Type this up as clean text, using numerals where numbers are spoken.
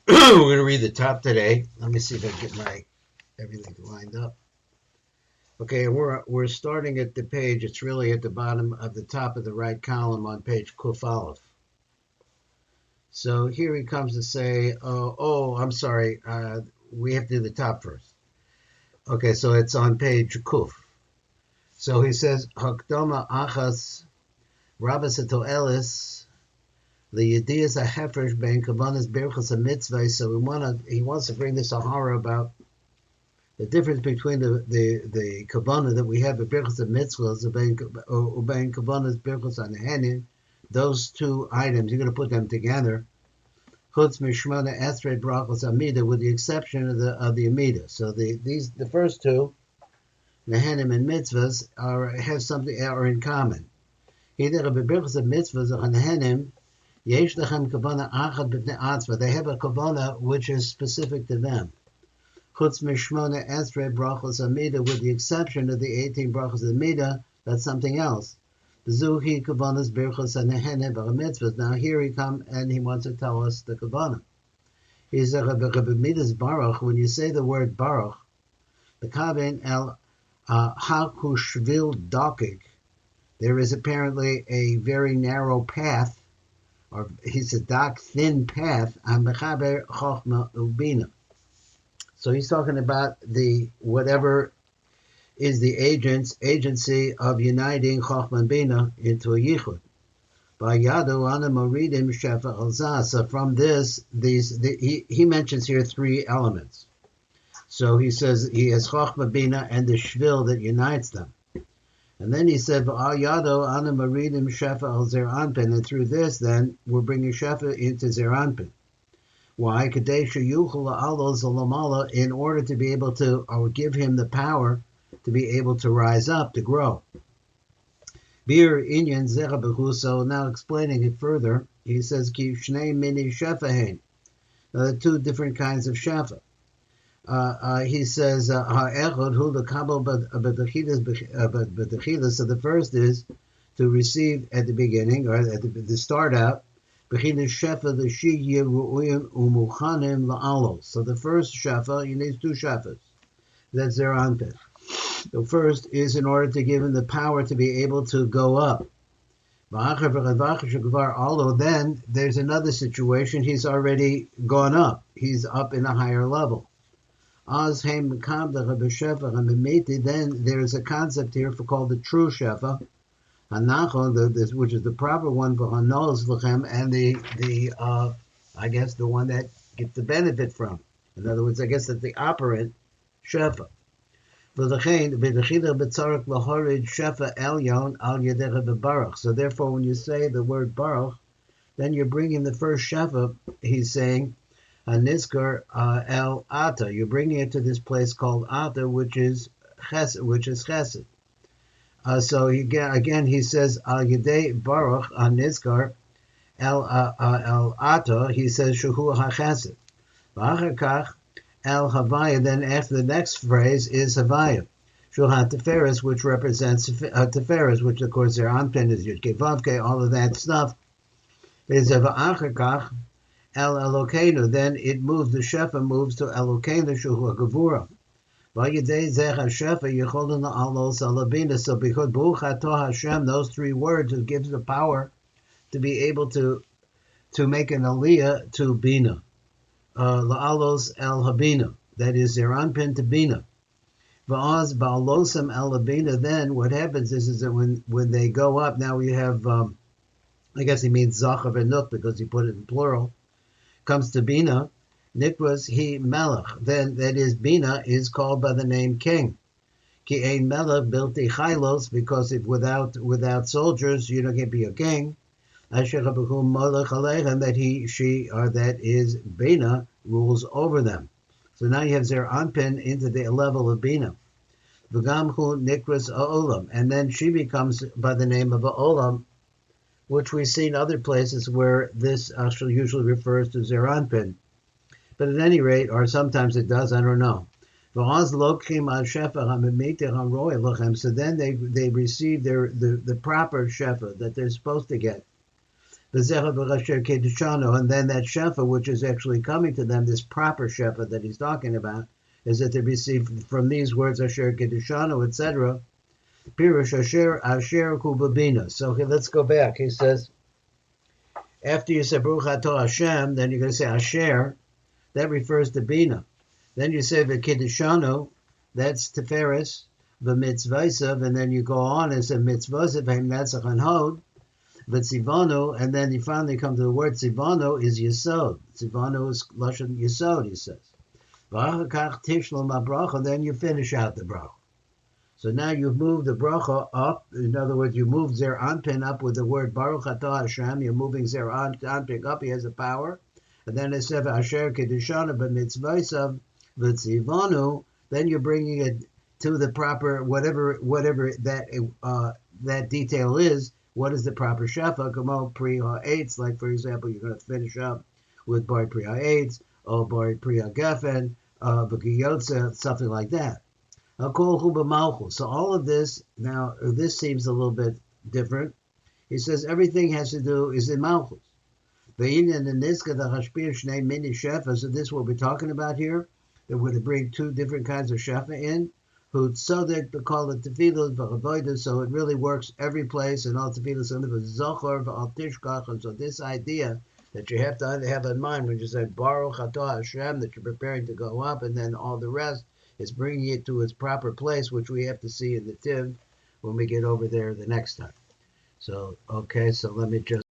We're going to read the top today. Let me see if I can get my everything lined up. Okay, we're starting at the page. It's really at the bottom of the top of the right column on page Kuf Aleph. So here he comes to say, I'm sorry, we have to do the top first. Okay, so it's on page Kuf. So he says, Hakdamah achas rabas etoelis liyadiyas ahefresh ben kavanas berachos mitzvah. So he wants to bring this ahara about the difference between the kavanah that we have at berachos mitzvahs ben kavanas berachos Nehenin. Those two items, you're going to put them together. Chutz mishmona Esrei brachos amida, with the exception of the amida. So the first two, Nehenin and mitzvahs, are in common. Either beberachos mitzvahs or Nehenin, yesh lechem kavanah achad b'nei atzma. They have a kavanah which is specific to them. Chutz mishmona Esrei brachos amida, with the exception of the 18 brachos amida, that's something else. Zuhi kavanas berachos Nehenin mitzvahs. Now here he comes and he wants to tell us the kavanah. He says, Baruch, when you say the word Baruch, the kaven el hakushvil dakik, there is apparently a very narrow path, or he's a dark, thin path, on mechaber chochma ubina. So he's talking about the whatever is the agency of uniting chochma and bina into a yichud. So from this, he mentions here three elements. So he says he has chochma bina and the shvil that unites them. And then he said, and through this, then, we're bringing shefa into zeranpin. Why? In order to be able to, or give him the power to be able to rise up, to grow. So now explaining it further, he says, Ki shnei mini shefahen. Now, there are two different kinds of shefa. He says, ha'echad hu l'kabel b'techilas. So the first is to receive at the beginning, or at the start out, b'chilas shefa l'shiyeh ru'uyim u'muchanim la'alos. So the first shefa, you need two shefas. That's their anpin. The first is in order to give him the power to be able to go up. Then there's another situation. He's already gone up. He's up in a higher level. Then there's a concept here called the true shefa, which is the proper one for hanos and the I guess the one that gets the benefit from. In other words, I guess that's the operant shefa. So therefore, when you say the word baruch, then you're bringing the first shefa. He's saying niskar el ata. You're bringing it to this place called ata, which is chesed. So again, he says al yedei baruch niskar el ata. He says shuhu hachesed. V'achar El Havaya, then after the next phrase is Havaya. Shulchan Teferes, which represents Teferes, which of course their anpin is Yud Vavke, all of that stuff. Is Va'achakach El Elokeinu, then it moves, the Shefa moves to Elokeinu, Shuhu Gavura. Vayidei Zech HaShefa, Yecholun Alos Alabina. So because Baruch Ato Hashem, those three words, it gives the power to be able to make an aliyah to Bina. La'alos el habina, that is their anpin to bina. Va'az ba'alosam el habina. Then what happens is that when they go up, now we have, I guess he means zachar v'nuk because he put it in plural. Comes to bina, nikras he melech. Then that is bina is called by the name king. Ki ein melech bilti chaylos, because if without soldiers you don't get to be a king. That he, she, or that is Bina, rules over them. So now you have Zer Anpin into the level of Bina. V'gamhu nikras Olam, and then she becomes by the name of Olam, which we see in other places where this actually usually refers to Zer Anpin. But at any rate, or sometimes it does, I don't know. So then they receive the proper shefa that they're supposed to get. And then that shefa, which is actually coming to them, this proper shefa that he's talking about, is that they receive from these words Asher Kedushano, etc. Pirush Asher Kubabina. So okay, let's go back. He says, after you say Baruch Atah Hashem, then you're going to say Asher. That refers to Bina. Then you say V'Kedushano, that's Tiferes, V'Mitzvaisav, and then you go on and say Mitzvot, V'Netzach and Hod, V'Tzivano, and then you finally come to the word Tzivano is Yesod. Tzivano is Lashon Yesod, he says. V'Achakach Tishlom HaBracha, then you finish out the bracha. So now you've moved the bracha up. In other words, you move Zer Anpin up with the word Baruch Atah Hashem. You're moving Zer Anpin up. He has a power. And then it says Asher Kedushana b'mitzvaysav v'tzivanu. Then you're bringing it to the proper whatever that detail is. What is the proper shefa? Kamo pri ha'etz. Like for example, you're going to finish up with bar pri ha'etz or bar pri ha'gefen, v'giyotza, something like that. So all of this, now this seems a little bit different. He says everything has to do is in Malchus. So this is what we're talking about here. That we're going to bring two different kinds of shefa in. So it really works every place in all tefillas. And so this idea that you have to have in mind when you say Baruch Atah Hashem, that you're preparing to go up, and then all the rest is bringing it to its proper place, which we have to see in the Tiv when we get over there the next time. So, okay, so let me just